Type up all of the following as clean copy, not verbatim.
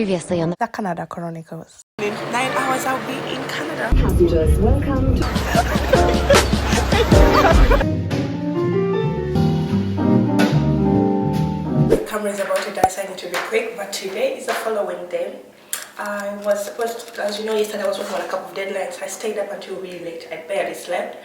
Previously on the Canada Chronicles. In 9 hours I'll be in Canada. Passengers, welcome to... The camera is about to die, so I need to be quick, but today is the following day. I was supposed to, as you know, yesterday I was working on a couple of deadlines. I stayed up until really late. I barely slept.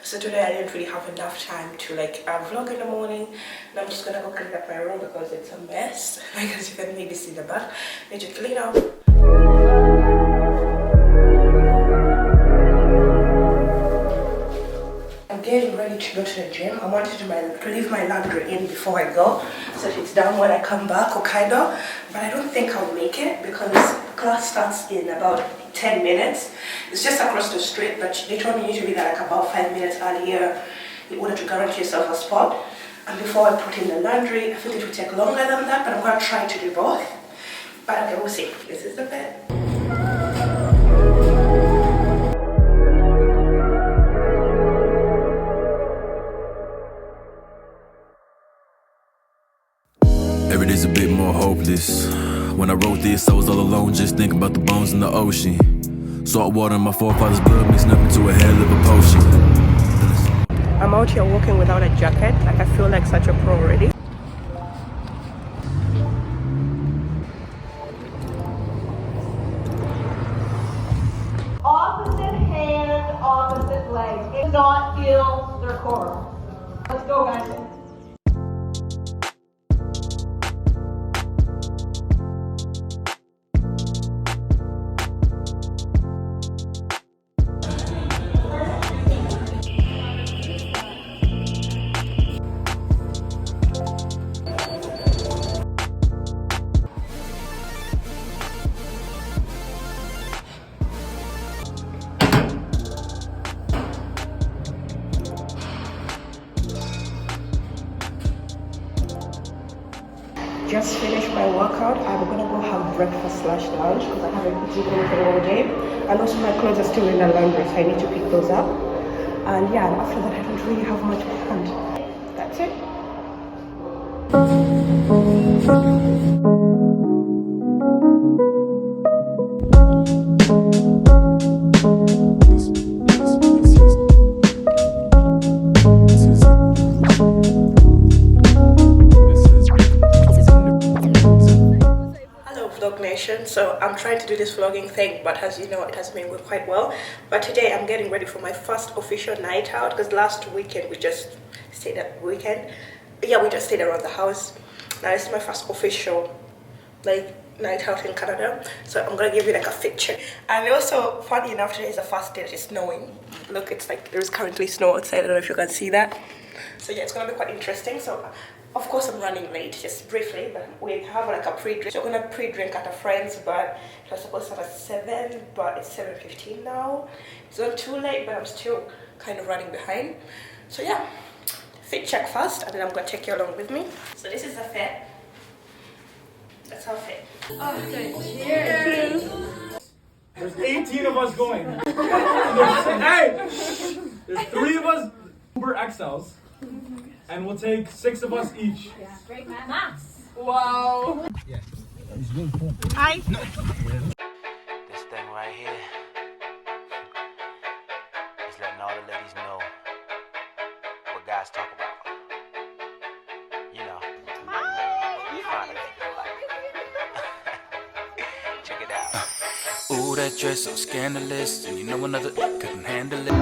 So today I didn't really have enough time to vlog in the morning. And I'm just gonna go clean up my room because it's a mess. Like, as you can maybe see the back. I need to clean up. I'm getting ready to go to the gym. I wanted to leave my laundry in before I go, so that it's done when I come back, or kind of. But I don't think I'll make it because class starts in about 10 minutes. It's just across the street, but they told me you need to be there like about 5 minutes earlier in order to guarantee yourself a spot. And before I put in the laundry, I think it will take longer than that, but I'm going to try to do both. But okay, we'll see. This is the bed. Every day's a bit more hopeless. When I wrote this, I was all alone, just thinking about the bones in the ocean. Salt water in my forefathers' blood mixing up into a hell of a potion. I'm out here walking without a jacket. Like, I feel like such a pro already. Opposite hand, opposite leg. It does not feel their core. Let's go, guys. Just finished my workout. I'm gonna go have breakfast / lunch because I haven't eaten anything all day. And also my clothes are still in the laundry, so I need to pick those up. And yeah, after that I don't really have much planned. That's it. So I'm trying to do this vlogging thing, but as you know, it has been going quite well. But today I'm getting ready for my first official night out, because last weekend we just stayed we just stayed around the house. Now this is my first official night out in Canada, so I'm gonna give you like a fit check. And also, funny enough, today is the first day that it's snowing. Look, it's like there's currently snow outside. I don't know if you can see that. So yeah, it's gonna be quite interesting. So of course I'm running late, just briefly, but we have like a pre-drink. So we're gonna pre-drink at a friend's, but it was supposed to start at 7, but it's 7:15 now. It's not too late, but I'm still kind of running behind. So yeah, fit check first, and then I'm gonna take you along with me. So this is the fit. That's how fit. Oh, okay. Cheers. There's 18 of us going. There's 3 of us Uber XLs. And we'll take 6 of us each. Yeah, great man. Max. Wow. Yeah. It's really cool. Hi. This thing right here is letting all the ladies know what guys talk about. You know. Finally. Check it out. Ooh, that dress so scandalous, and you know another couldn't handle it.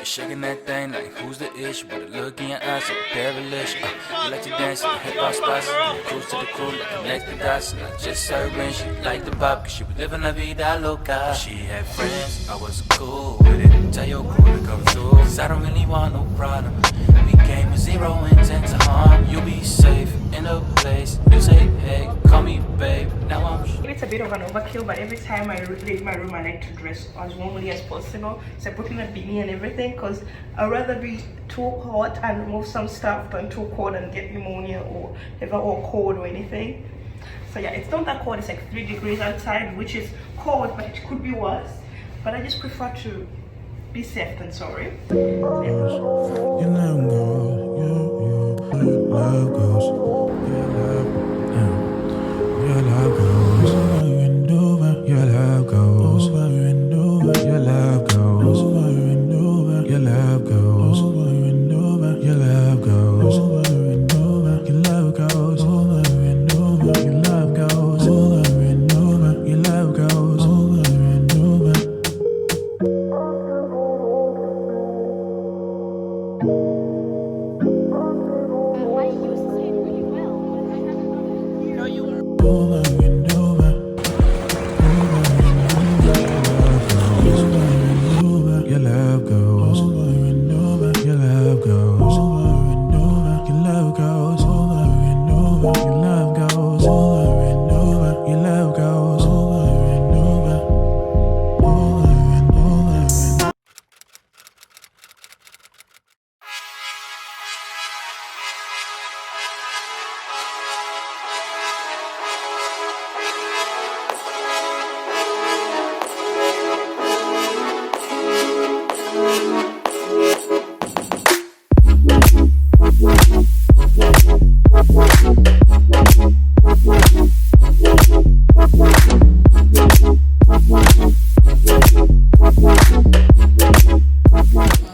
Shaking that thing like who's the ish? With a look in your eyes so devilish. You like to dance in the hip hop spots. Cruise to the crew like connect the dots. Not just serving, she liked the pop cause she was living la vida loca. She had friends, I wasn't cool with it. Tell your crew to come through, cause I don't really want no problem. We came with 0 intent to harm. You'll be safe in a place. You say hey, call me babe. Now I'm it's a bit of an overkill, but every time I leave my room I like to dress as warmly as possible. So I put in a beanie and everything because I'd rather be too hot and remove some stuff than too cold and get pneumonia or cold or anything. So yeah, it's not that cold. It's like 3 degrees outside, which is cold, but it could be worse. But I just prefer to be safe than sorry. Your love goes, love goes, your love goes over and over. Your love goes over and over. Your love goes over and over. Your love goes over and over. Your love goes over and over. Your love goes over and over. Your love goes over and over. Your love goes over and over. I used to say it really well, but I haven't done it. No, you were. Over and over. Your love goes over and over. Your love goes over and over. Your love goes over and over. Your love goes over and over. Your love goes over and over. Over and over and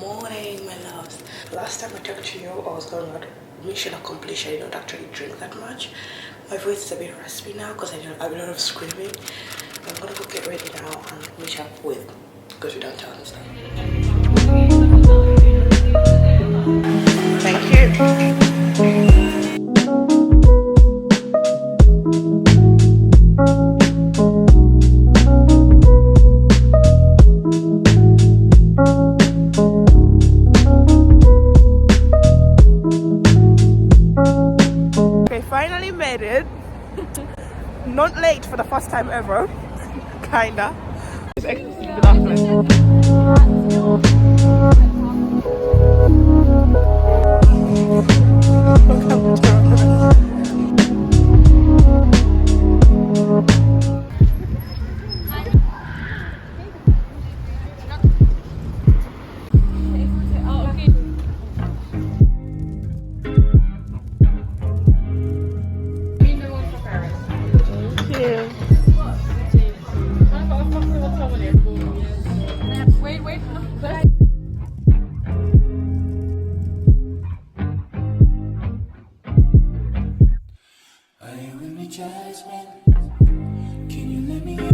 Morning, my loves. Last time I talked to you, I was going on mission accomplished. I don't actually drink that much. My voice is a bit raspy now because I do a lot of screaming. I'm gonna go get ready now and meet up with go to downtown and stuff. Thank you. Okay, finally made it. Not late for the first time ever. Kinda. It's good afternoon. Wait. Are you with me, Jasmine? Can you let me in?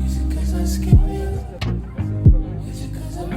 Is it 'cause I scared you? Is it 'cause I'm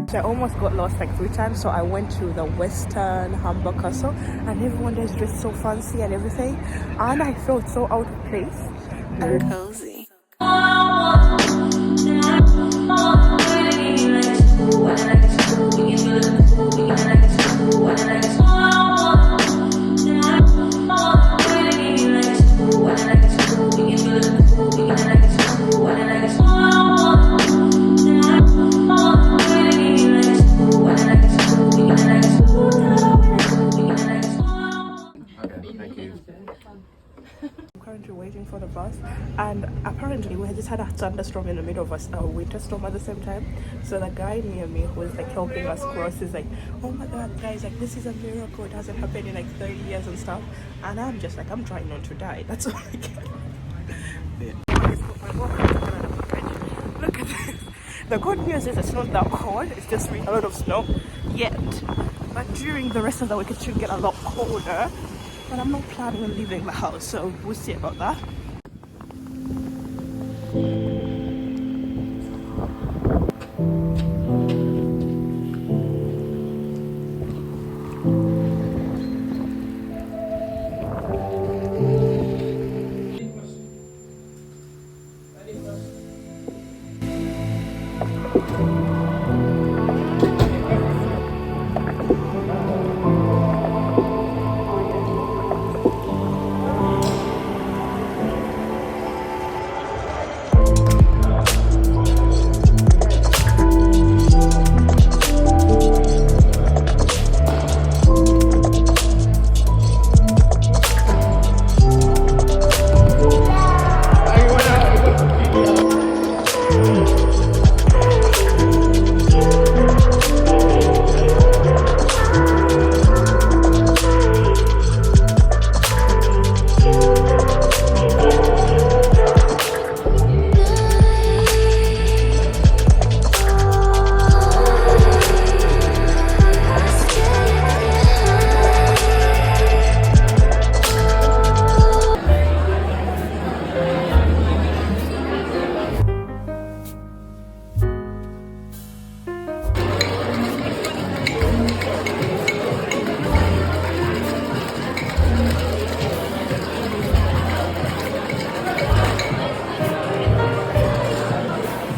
I almost got lost like 3 times, so I went to the Western Hamburg Castle, and everyone there is dressed so fancy and everything, and I felt so out of place and cozy. of us, and apparently we just had a thunderstorm in the middle of a winter storm at the same time. So the guy near me who was like helping us cross is like, oh my god guys, like this is a miracle, it hasn't happened in like 30 years and stuff. And I'm just like, I'm trying not to die, that's all I can. Look at this. The good news is it's not that cold, it's just a lot of snow yet, but during the rest of the week it should get a lot colder. But I'm not planning on leaving the house, so we'll see about that.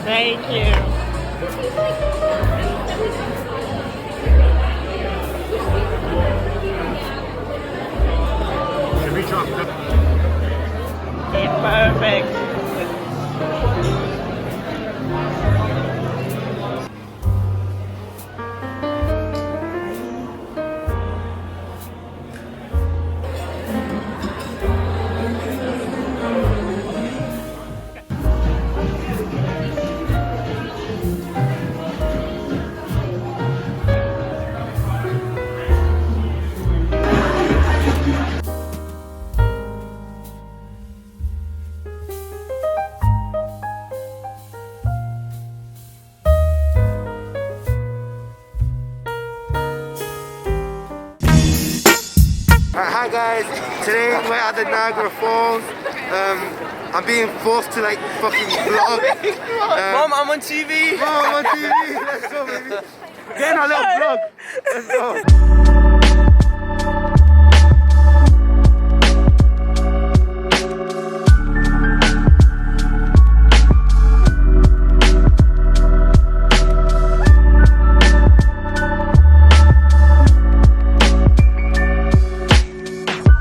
Thank you. Perfect. Hi guys, today we're at the Niagara Falls. I'm being forced to like fucking vlog. Mom, I'm on TV. Mom, I'm on TV. Let's go, baby. Get in our little vlog. Let's go.